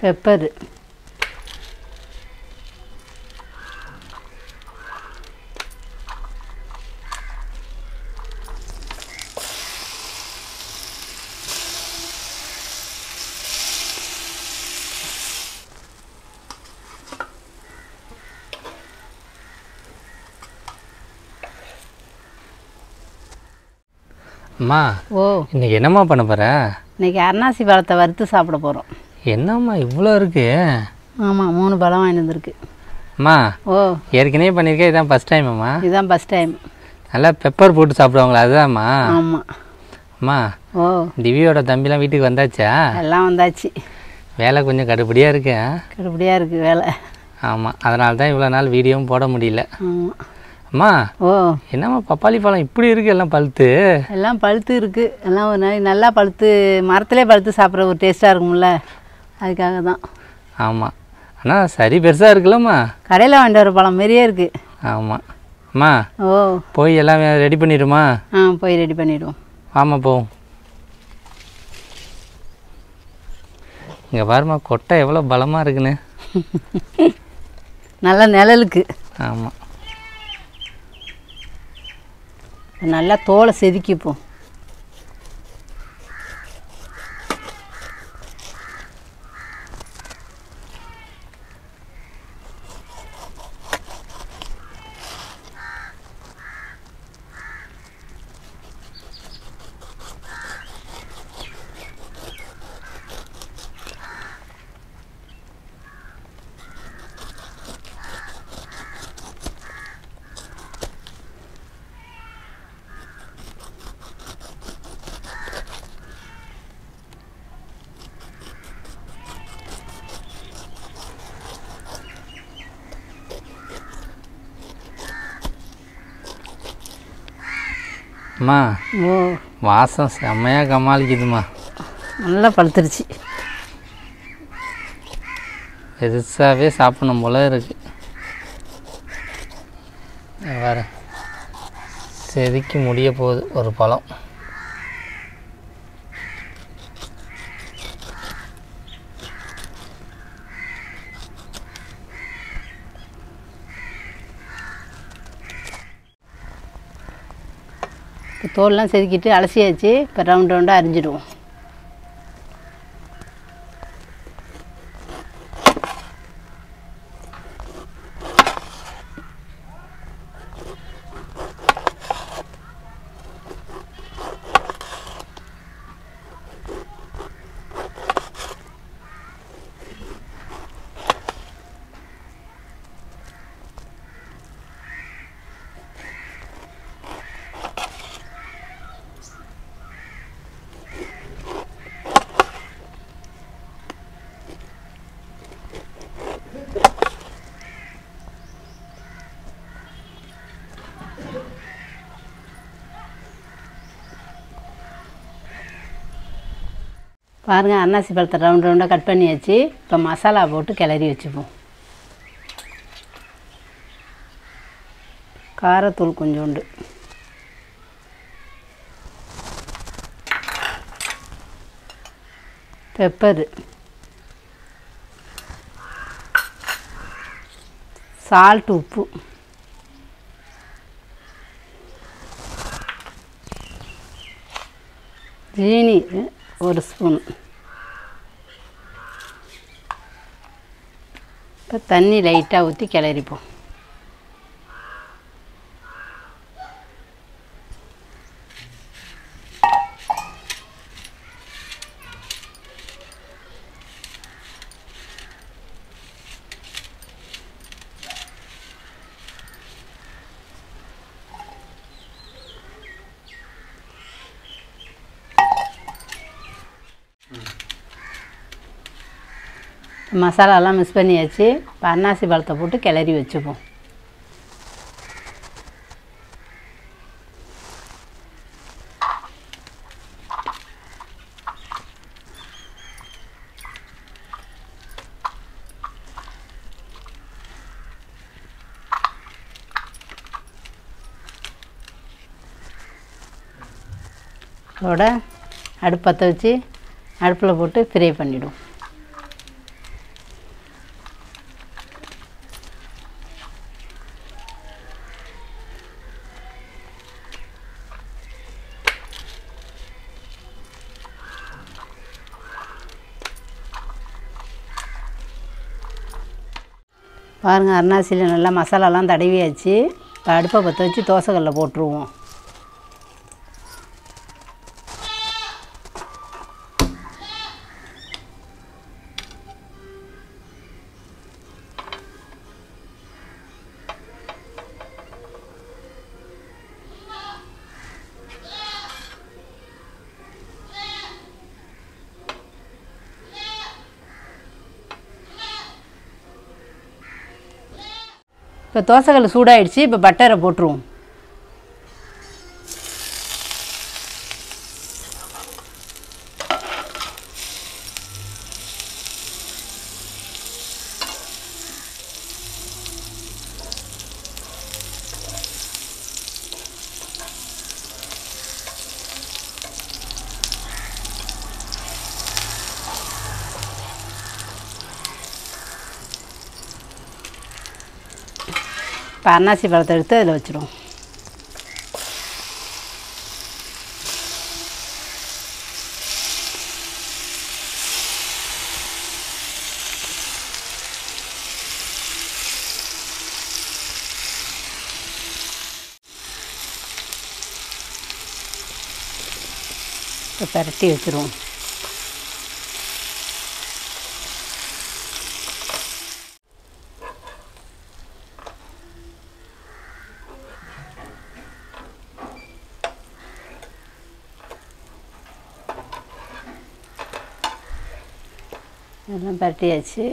Pepper, அம்மா ஓ இன்னைக்கு என்னம்மா பண்ண போகிற? இன்னைக்கு அன்னாசி பழத்தை வறுத்து சாப்பிட போகிறோம். என்னம்மா இவ்வளோ இருக்கு? ஆமாம், 3 பழம் வாங்கிட்டு வந்திருக்கு. அம்மா ஓ ஏற்கனவே பண்ணியிருக்கேன், இதான் ஃபஸ்ட் டைம் அம்மா. இதுதான் ஃபஸ்ட் டைம். நல்லா பெப்பர் போட்டு சாப்பிடுவாங்களா, அதுதான்மா? ஆமாம். அம்மா ஓ திவ்யோட தம்பிலாம் வீட்டுக்கு வந்தாச்சா? எல்லாம் வந்தாச்சு. வேலை கொஞ்சம் கடுப்படியாக இருக்கு. கடுப்படியாக இருக்குது வேலை. ஆமாம், அதனால தான் இவ்வளோ நாள் வீடியோவும் போட முடியல. ஆமாம். அம்மா ஓ என்னம்மா பப்பாளி பழம் இப்படி இருக்குது, எல்லாம் பழுத்து? எல்லாம் பழுத்து இருக்குது. எல்லாம் ஒரு நாள் நல்லா பழுத்து, மரத்துலேயே பழுத்து சாப்பிட்ற ஒரு டேஸ்ட்டாக இருக்கும்ல, அதுக்காக தான். ஆமாம், ஆனால் சரி பெருசாக இருக்குல்லம்மா. கடையில் வாங்கிட்டு வர பழம் மாரியே இருக்குது. ஆமாம். அம்மா ஓ போய் எல்லாம் ரெடி பண்ணிடுமா? போய் ரெடி பண்ணிவிடுவோம். ஆமாம் போவோம். இங்கே பாருமா கொட்டை எவ்வளோ பலமாக இருக்குன்னு. நல்லா நிழலுக்கு. ஆமாம். நல்லா தோலை செதுக்கிப்போம். அம்மா ஓ வாசம் செம்மையாக கமாளிக்குதுமா. நல்லா பழுத்துருச்சு. பெருசாகவே சாப்பிடணும் போல இருக்குது. வேறு செதுக்கி முடிய போகுது ஒரு பழம். இப்போ தோல்லாம் செதுக்கிட்டு அலசியாச்சு. இப்போ ரவுண்ட் ரவுண்டாக அரிஞ்சிடுவோம். பாருங்கள், அன்னாசி பழத்தை ரவுண்ட் ரவுண்டாக கட் பண்ணியாச்சு. இப்போ மசாலா போட்டு கிளறி வச்சுப்போம். காரத்தூள் கொஞ்சோண்டு, பெப்பரு, சால்ட், உப்பு, ஜீனி 1 ஸ்பூன். இப்போ தண்ணி லைட்டாக ஊற்றி கிளறிப்போம். மசாலாலாம் மிக்ஸ் பண்ணியாச்சு. இப்போ அன்னாசி பழத்தை போட்டு கிளறி வச்சுப்போம். அதோட அடுப்பு பற்ற வச்சு அடுப்பில் போட்டு ஃப்ரை பண்ணிவிடுவோம். பாருங்கள், அன்னாசியில் நல்லா மசாலாலாம் தடவியாச்சு. இப்போ அடுப்பை பற்ற வச்சு தோசைக்கல்ல போட்டுருவோம். இப்போ தோசைக்கல் சூடாயிடுச்சு. இப்போ பட்டரை போட்டுருவோம். இப்போ அன்னாசி பழத்தை எடுத்து அதில் வச்சுருவோம். இப்போ பரட்டி வச்சுருவோம். எல்லாம் பரட்டியாச்சு.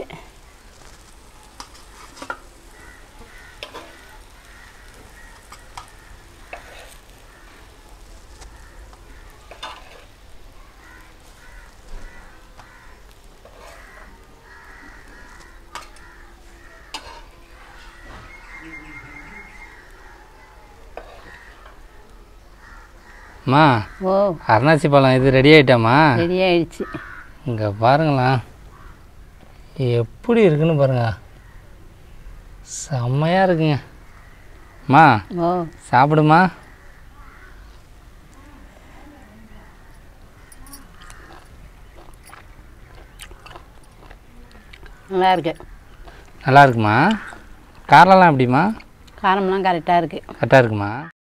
அம்மா, ஓ, அன்னாசி பழம் இது ரெடி ஆகிட்டாம்மா? ரெடி ஆயிடுச்சு. இங்கே பாருங்களா, எப்படி இருக்குன்னு பாருங்க. செம்மையாக இருக்குங்க. அம்மா, ஓ, சாப்பிடுமா? நல்லா இருக்கு. நல்லா இருக்குமா? காரம்லாம் எப்படிம்மா? காரம்லாம் கரெக்டாக இருக்குது. கரெக்டாக இருக்குமா?